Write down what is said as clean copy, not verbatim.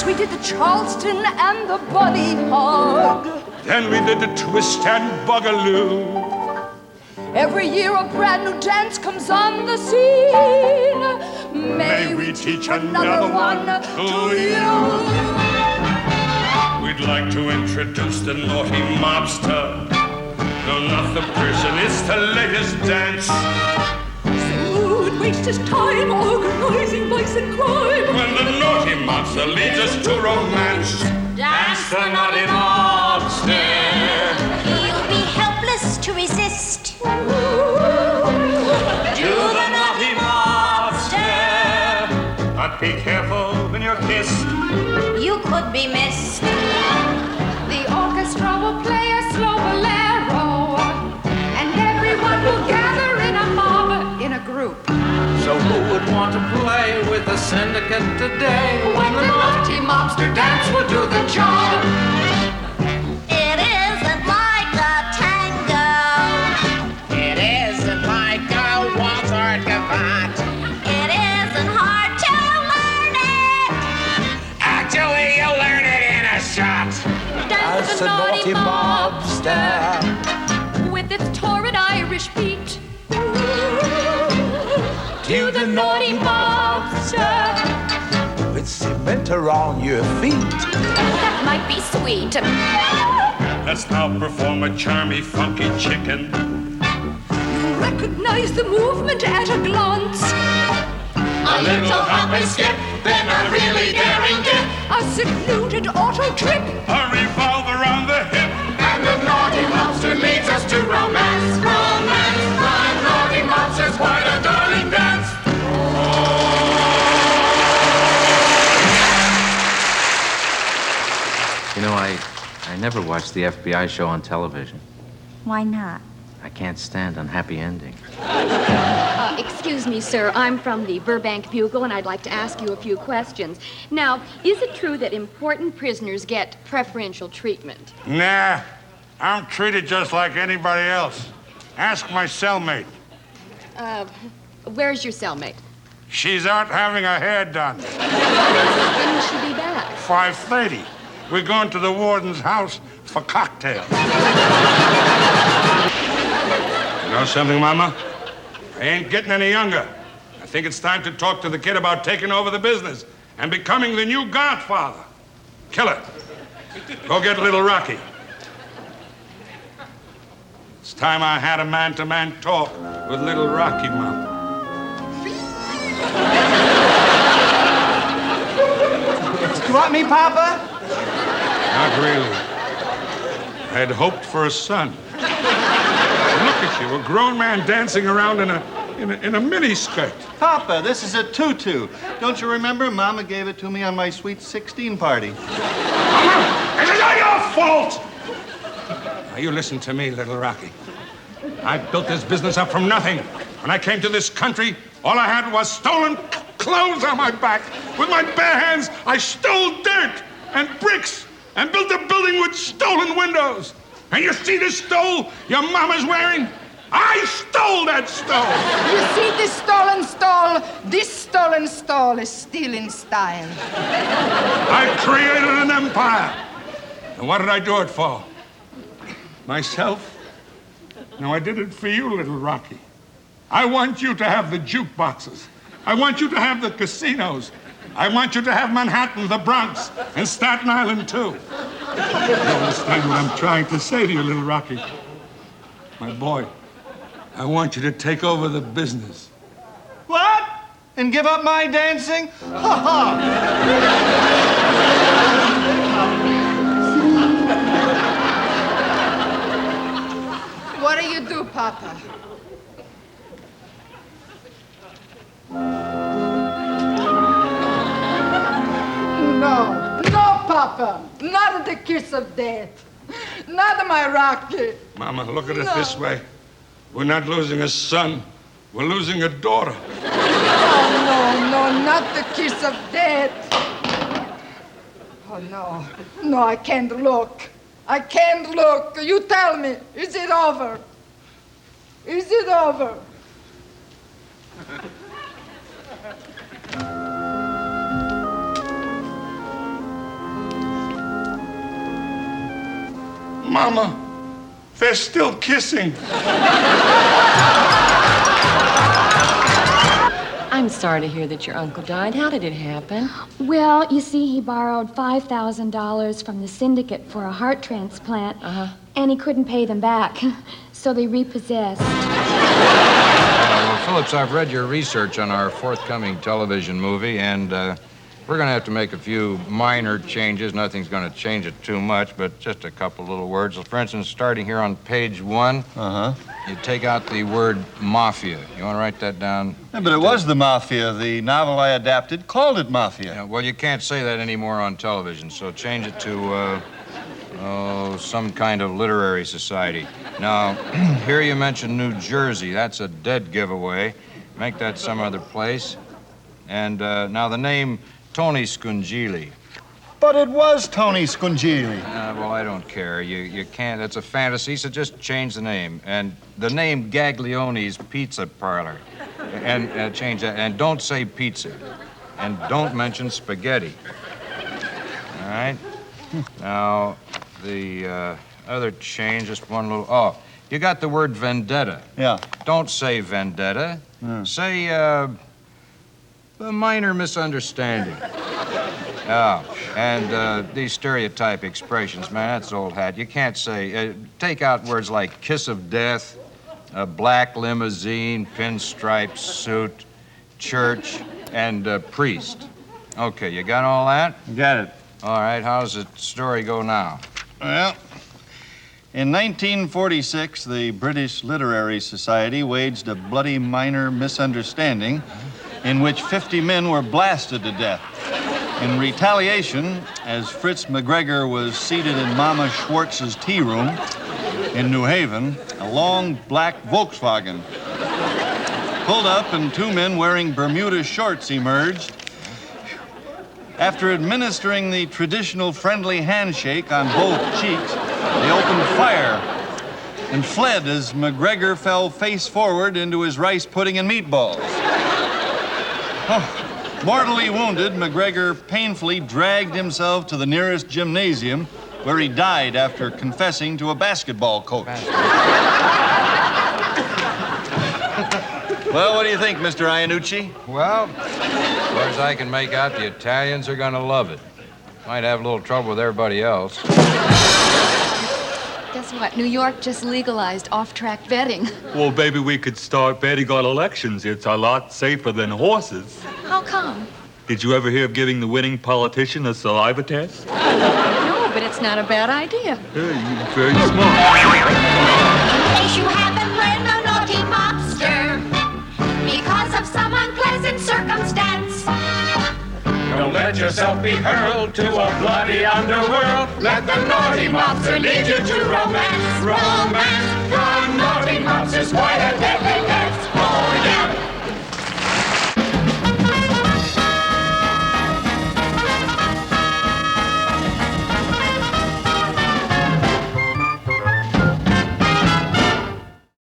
First we did the Charleston and the bunny hug. Then we did the twist and bugaloo. Every year a brand new dance comes on the scene. May we teach another one to you. We'd like to introduce the naughty mobster. No, not the person, it's the latest dance. So would waste his time organizing vice and crime. When the naughty mobster leads us to romance. Dance the naughty mobster. You'll be helpless to resist. Do the naughty mobster. But be careful when you're kissed. You could be missed. The orchestra will play a slow bolero, and everyone will gather in a mob, in a group. So who would want to play with the syndicate today? When the naughty mobster dance will do the job. It isn't like a tango. It isn't like a waltz or gavotte. It isn't hard to learn it. Actually, you'll learn it in a shot. Dance the naughty mobster with its torrid Irish beat. To the naughty mobster with cement around your feet. That might be sweet. Let's now perform a charmy, funky chicken. You recognize the movement at a glance. A little hop and skip, then a really daring dip. A secluded auto trip. A revolve around the hip. And the naughty mobster leads us to romance. Romance, the naughty mobster's quite a darling dance. You know, I never watched the FBI show on television. Why not? I can't stand unhappy endings. Excuse me, sir. I'm from the Burbank Bugle, and I'd like to ask you a few questions. Now, is it true that important prisoners get preferential treatment? Nah, I'm treated just like anybody else. Ask my cellmate. Where's your cellmate? She's out having her hair done. When will she be back? 5:30. We're going to the warden's house for cocktails. You know something, Mama? I ain't getting any younger. I think it's time to talk to the kid about taking over the business and becoming the new godfather. Killer, go get little Rocky. It's time I had a man-to-man talk with little Rocky, Mama. You want me, Papa? Not really. I had hoped for a son. Look at you, a grown man dancing around in a miniskirt. Papa, this is a tutu. Don't you remember? Mama gave it to me on my sweet 16 party. Mama, it is not your fault! Now, you listen to me, little Rocky. I built this business up from nothing. When I came to this country, all I had was stolen clothes on my back. With my bare hands, I stole dirt and bricks and built a building with stolen windows. And you see this stole your mama's wearing? I stole that stole. You see this stolen stole? This stolen stole is still in style. I created an empire. And what did I do it for? Myself? No, I did it for you, little Rocky. I want you to have the jukeboxes. I want you to have the casinos. I want you to have Manhattan, the Bronx, and Staten Island, too. You understand what I'm trying to say to you, little Rocky? My boy, I want you to take over the business. What? And give up my dancing? Ha ha! What do you do, Papa? No, Papa. Not the kiss of death. Not my Rocky. Mama, look at it this way. We're not losing a son. We're losing a daughter. No, not the kiss of death. Oh, no. No, I can't look. I can't look. You tell me, is it over? Is it over? Mama, they're still kissing. I'm sorry to hear that your uncle died. How did it happen? Well, you see, he borrowed $5,000 from the syndicate for a heart transplant, and he couldn't pay them back, so they repossessed. Well, Phillips, I've read your research on our forthcoming television movie, and we're going to have to make a few minor changes. Nothing's going to change it too much, but just a couple little words. For instance, starting here on page 1, you take out the word mafia. You want to write that down? Yeah, but it was the Mafia. The novel I adapted called it Mafia. Yeah, well, you can't say that anymore on television, so change it to, some kind of literary society. Now, here you mentioned New Jersey. That's a dead giveaway. Make that some other place. And now the name Tony Scungili. But it was Tony Scungili. Well, I don't care. You can't. It's a fantasy, so just change the name. And the name Gaglioni's Pizza Parlor. And change that. And don't say pizza. And don't mention spaghetti. All right? Now, the other change, just one little... Oh, you got the word vendetta. Yeah. Don't say vendetta. Say, a minor misunderstanding. Oh, and these stereotype expressions, man, that's old hat. You can't say... take out words like kiss of death, a black limousine, pinstripe suit, church, and priest. Okay, you got all that? Got it. All right, how's the story go now? Well, in 1946, the British Literary Society waged a bloody minor misunderstanding in which 50 men were blasted to death. In retaliation, as Fritz McGregor was seated in Mama Schwartz's tea room in New Haven, a long black Volkswagen pulled up and 2 men wearing Bermuda shorts emerged. After administering the traditional friendly handshake on both cheeks, they opened fire and fled as McGregor fell face forward into his rice pudding and meatballs. Oh, mortally wounded, McGregor painfully dragged himself to the nearest gymnasium, where he died after confessing to a basketball coach. Well, what do you think, Mr. Iannucci? Well, as far as I can make out, the Italians are going to love it. Might have a little trouble with everybody else. Guess what? New York just legalized off-track betting. Well, baby, we could start betting on elections. It's a lot safer than horses. How come? Did you ever hear of giving the winning politician a saliva test? No, but it's not a bad idea. Yeah, you're very smart. In case you haven't learned, a naughty mobster, because of some unpleasant circumstance. Don't let yourself be hurled to a bloody underworld. Let the naughty mobster lead you to romance. Romance. The naughty mobster's quite a deadly pest. Oh, yeah.